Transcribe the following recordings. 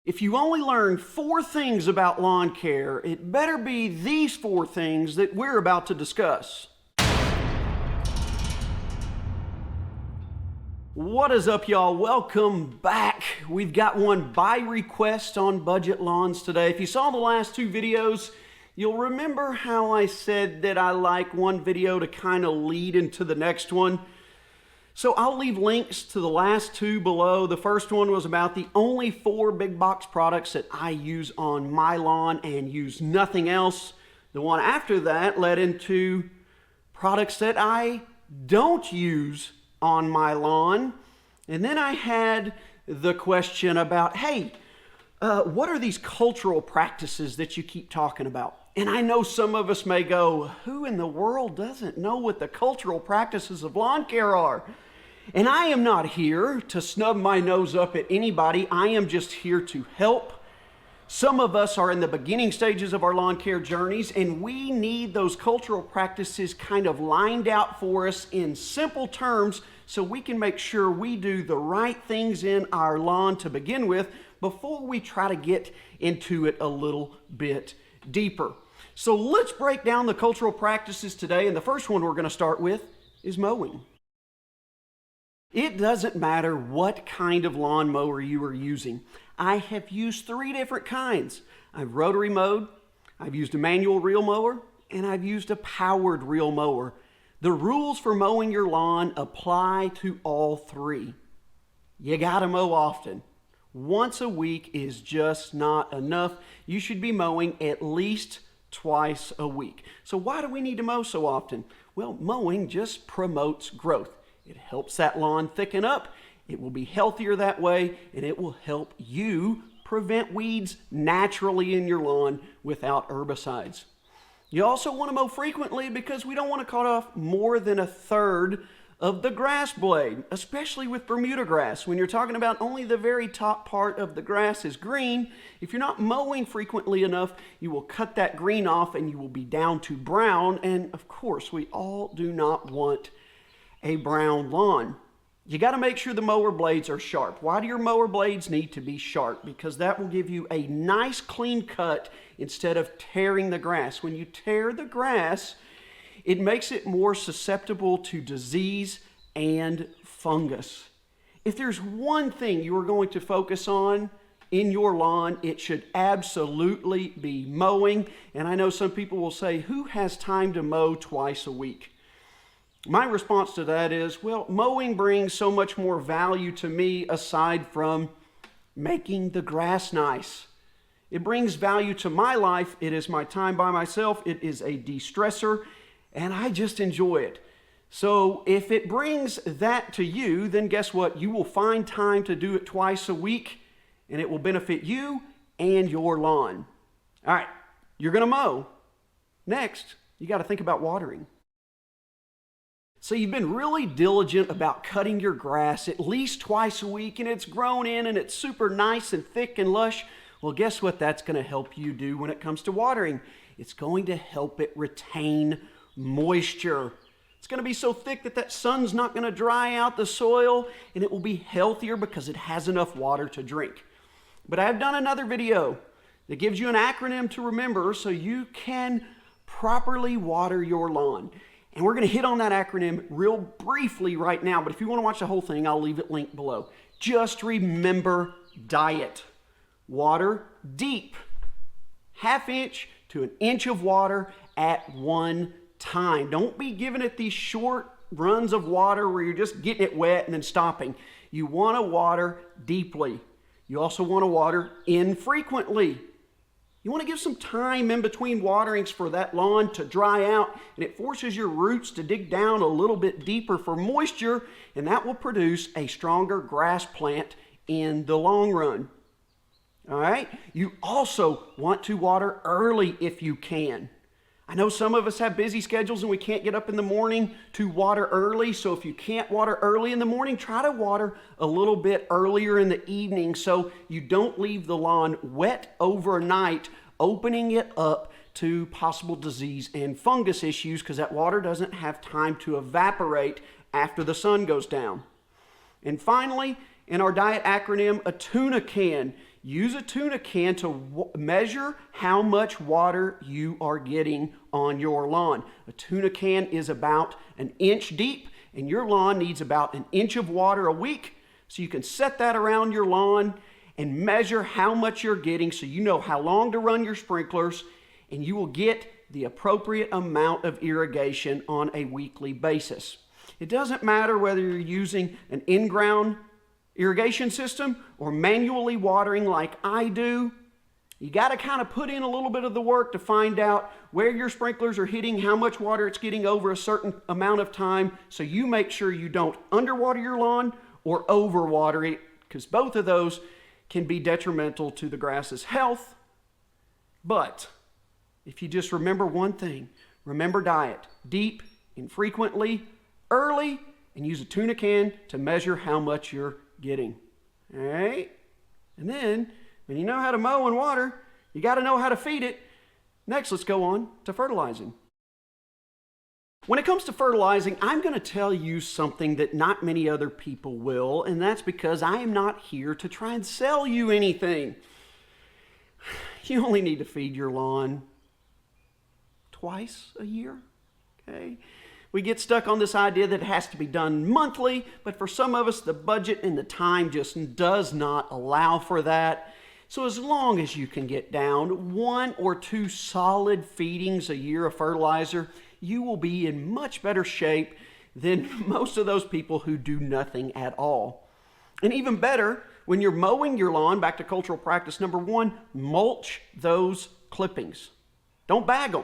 If you only learn 4 things about lawn care, it better be these 4 things that we're about to discuss. What is up, y'all? Welcome back. We've got one by request on budget lawns today. If you saw the last 2 videos, you'll remember how I said that I like one video to kind of lead into the next one. So I'll leave links to the last 2 below. The first one was about the only 4 big box products that I use on my lawn and use nothing else. The one after that led into products that I don't use on my lawn. And then I had the question about, hey, what are these cultural practices that you keep talking about? And I know some of us may go, who in the world doesn't know what the cultural practices of lawn care are? And I am not here to snub my nose up at anybody. I am just here to help. Some of us are in the beginning stages of our lawn care journeys, and we need those cultural practices kind of lined out for us in simple terms so we can make sure we do the right things in our lawn to begin with before we try to get into it a little bit deeper. So let's break down the cultural practices today, and the first one we're going to start with is mowing. It doesn't matter what kind of lawnmower you are using. I have used 3 different kinds. I've rotary mowed, I've used a manual reel mower, and I've used a powered reel mower. The rules for mowing your lawn apply to all 3. You gotta mow often. Once a week is just not enough. You should be mowing at least twice a week. So why do we need to mow so often? Well, mowing just promotes growth. It helps that lawn thicken up, it will be healthier that way, and it will help you prevent weeds naturally in your lawn without herbicides. You also want to mow frequently because we don't want to cut off more than 1/3 of the grass blade, especially with bermudagrass. When you're talking about only the very top part of the grass is green, if you're not mowing frequently enough, you will cut that green off and you will be down to brown, and of course, we all do not want a brown lawn. You got to make sure the mower blades are sharp. Why do your mower blades need to be sharp? Because that will give you a nice clean cut instead of tearing the grass. When you tear the grass, it makes it more susceptible to disease and fungus. If there's one thing you are going to focus on in your lawn, it should absolutely be mowing. And I know some people will say, who has time to mow twice a week? My response to that is, well, mowing brings so much more value to me aside from making the grass nice. It brings value to my life. It is my time by myself. It is a de-stressor, and I just enjoy it. So if it brings that to you, then guess what? You will find time to do it twice a week, and it will benefit you and your lawn. All right, you're going to mow. Next, you got to think about watering. So you've been really diligent about cutting your grass at least twice a week, and it's grown in and it's super nice and thick and lush. Well, guess what that's going to help you do when it comes to watering? It's going to help it retain moisture. It's going to be so thick that that sun's not going to dry out the soil, and it will be healthier because it has enough water to drink. But I've done another video that gives you an acronym to remember so you can properly water your lawn. And we're going to hit on that acronym real briefly right now, but if you want to watch the whole thing, I'll leave it linked below. Just remember diet. Water deep. 1/2 inch to 1 inch of water at one time. Don't be giving it these short runs of water where you're just getting it wet and then stopping. You want to water deeply. You also want to water infrequently. You want to give some time in between waterings for that lawn to dry out, and it forces your roots to dig down a little bit deeper for moisture, and that will produce a stronger grass plant in the long run. All right? You also want to water early if you can. I know some of us have busy schedules and we can't get up in the morning to water early, so if you can't water early in the morning, try to water a little bit earlier in the evening so you don't leave the lawn wet overnight, opening it up to possible disease and fungus issues because that water doesn't have time to evaporate after the sun goes down. And finally, in our diet acronym, a tuna can. use a tuna can to measure how much water you are getting on your lawn. A tuna can is about an inch deep, and your lawn needs about an inch of water a week. So you can set that around your lawn and measure how much you're getting so you know how long to run your sprinklers, and you will get the appropriate amount of irrigation on a weekly basis. It doesn't matter whether you're using an in-ground irrigation system or manually watering like I do. You got to kind of put in a little bit of the work to find out where your sprinklers are hitting, how much water it's getting over a certain amount of time, so you make sure you don't underwater your lawn or overwater it, because both of those can be detrimental to the grass's health. But if you just remember one thing, remember diet, deep, infrequently, early, and use a tuna can to measure how much you're getting. All right? And then, when you know how to mow and water, you got to know how to feed it. Next, let's go on to fertilizing. When it comes to fertilizing, I'm going to tell you something that not many other people will, and that's because I am not here to try and sell you anything. You only need to feed your lawn twice a year, okay? We get stuck on this idea that it has to be done monthly, but for some of us, the budget and the time just does not allow for that. So as long as you can get down 1 or 2 solid feedings a year of fertilizer, you will be in much better shape than most of those people who do nothing at all. And even better, when you're mowing your lawn, back to cultural practice number 1, mulch those clippings. Don't bag them.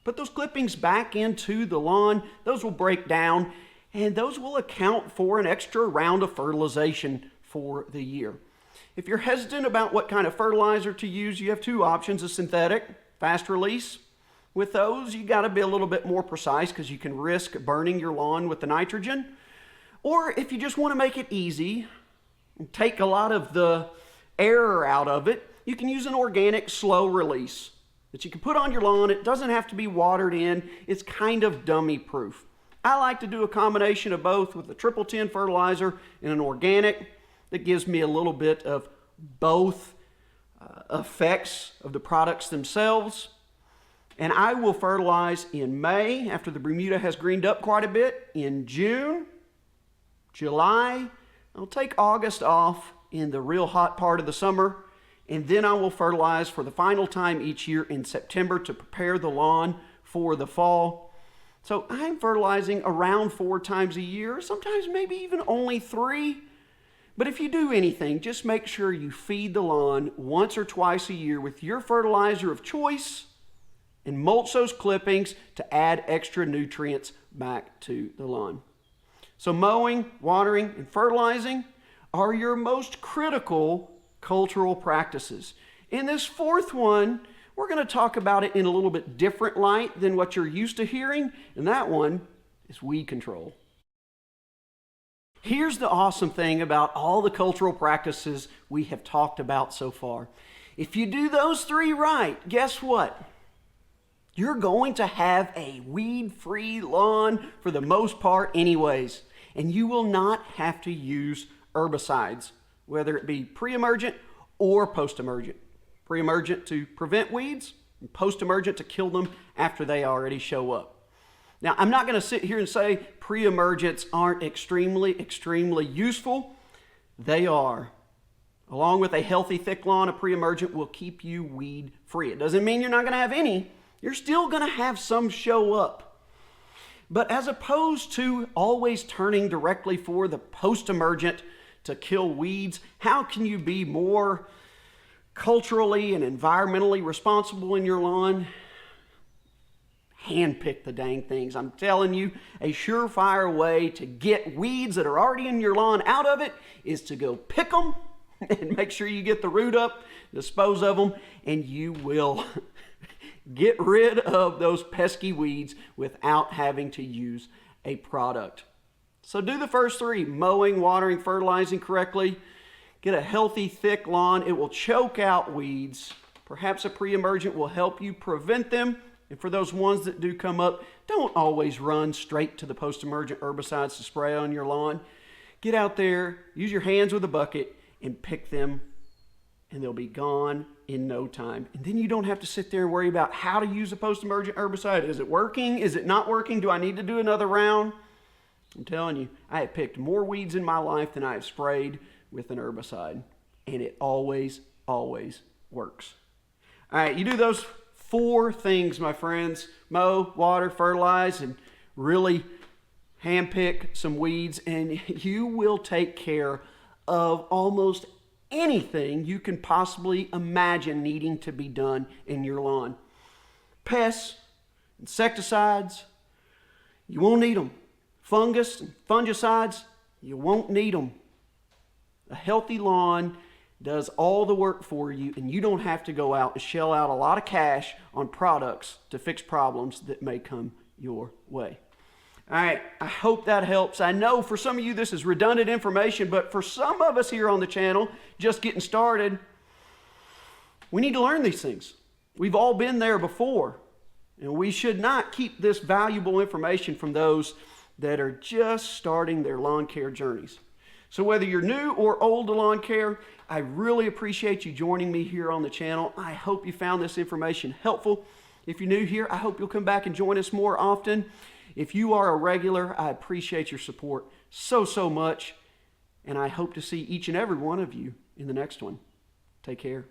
Put those clippings back into the lawn. Those will break down, and those will account for an extra round of fertilization for the year. If you're hesitant about what kind of fertilizer to use, you have 2 options: a synthetic, fast release. With those, you got to be a little bit more precise because you can risk burning your lawn with the nitrogen. Or if you just want to make it easy and take a lot of the error out of it, you can use an organic slow release that you can put on your lawn. It doesn't have to be watered in. It's kind of dummy proof. I like to do a combination of both with a 1010 fertilizer and an organic that gives me a little bit of both effects of the products themselves. And I will fertilize in May after the Bermuda has greened up quite a bit, in June, July. I'll take August off in the real hot part of the summer, and then I will fertilize for the final time each year in September to prepare the lawn for the fall. So I'm fertilizing around 4 times a year, sometimes maybe even only 3. But if you do anything, just make sure you feed the lawn once or twice a year with your fertilizer of choice and mulch those clippings to add extra nutrients back to the lawn. So mowing, watering, and fertilizing are your most critical cultural practices. In this 4th one, we're going to talk about it in a little bit different light than what you're used to hearing, and that one is weed control. Here's the awesome thing about all the cultural practices we have talked about so far. If you do those 3 right, guess what? You're going to have a weed-free lawn for the most part anyways, and you will not have to use herbicides, whether it be pre-emergent or post-emergent. Pre-emergent to prevent weeds, and post-emergent to kill them after they already show up. Now, I'm not going to sit here and say pre-emergents aren't extremely useful. They are. Along with a healthy, thick lawn, a pre-emergent will keep you weed-free. It doesn't mean you're not going to have any. You're still going to have some show up. But as opposed to always turning directly for the post-emergent to kill weeds, how can you be more culturally and environmentally responsible in your lawn? Handpick the dang things. I'm telling you, a surefire way to get weeds that are already in your lawn out of it is to go pick them and make sure you get the root up, dispose of them, and you will get rid of those pesky weeds without having to use a product. So do the first 3, mowing, watering, fertilizing correctly. Get a healthy, thick lawn. It will choke out weeds. Perhaps a pre-emergent will help you prevent them. And for those ones that do come up, don't always run straight to the post-emergent herbicides to spray on your lawn. Get out there, use your hands with a bucket, and pick them and they'll be gone in no time. And then you don't have to sit there and worry about how to use a post-emergent herbicide. Is it working? Is it not working? Do I need to do another round? I'm telling you, I have picked more weeds in my life than I have sprayed with an herbicide. And it always, always works. All right, you do those 4 things, my friends. Mow, water, fertilize, and really handpick some weeds, and you will take care of almost anything you can possibly imagine needing to be done in your lawn. Pests, insecticides, you won't need them. Fungus and fungicides, you won't need them. A healthy lawn does all the work for you, and you don't have to go out and shell out a lot of cash on products to fix problems that may come your way. All right, I hope that helps. I know for some of you this is redundant information, but for some of us here on the channel, just getting started, we need to learn these things. We've all been there before, and we should not keep this valuable information from those that are just starting their lawn care journeys. So whether you're new or old to lawn care, I really appreciate you joining me here on the channel. I hope you found this information helpful. If you're new here, I hope you'll come back and join us more often. If you are a regular, I appreciate your support so much, and I hope to see each and every one of you in the next one. Take care.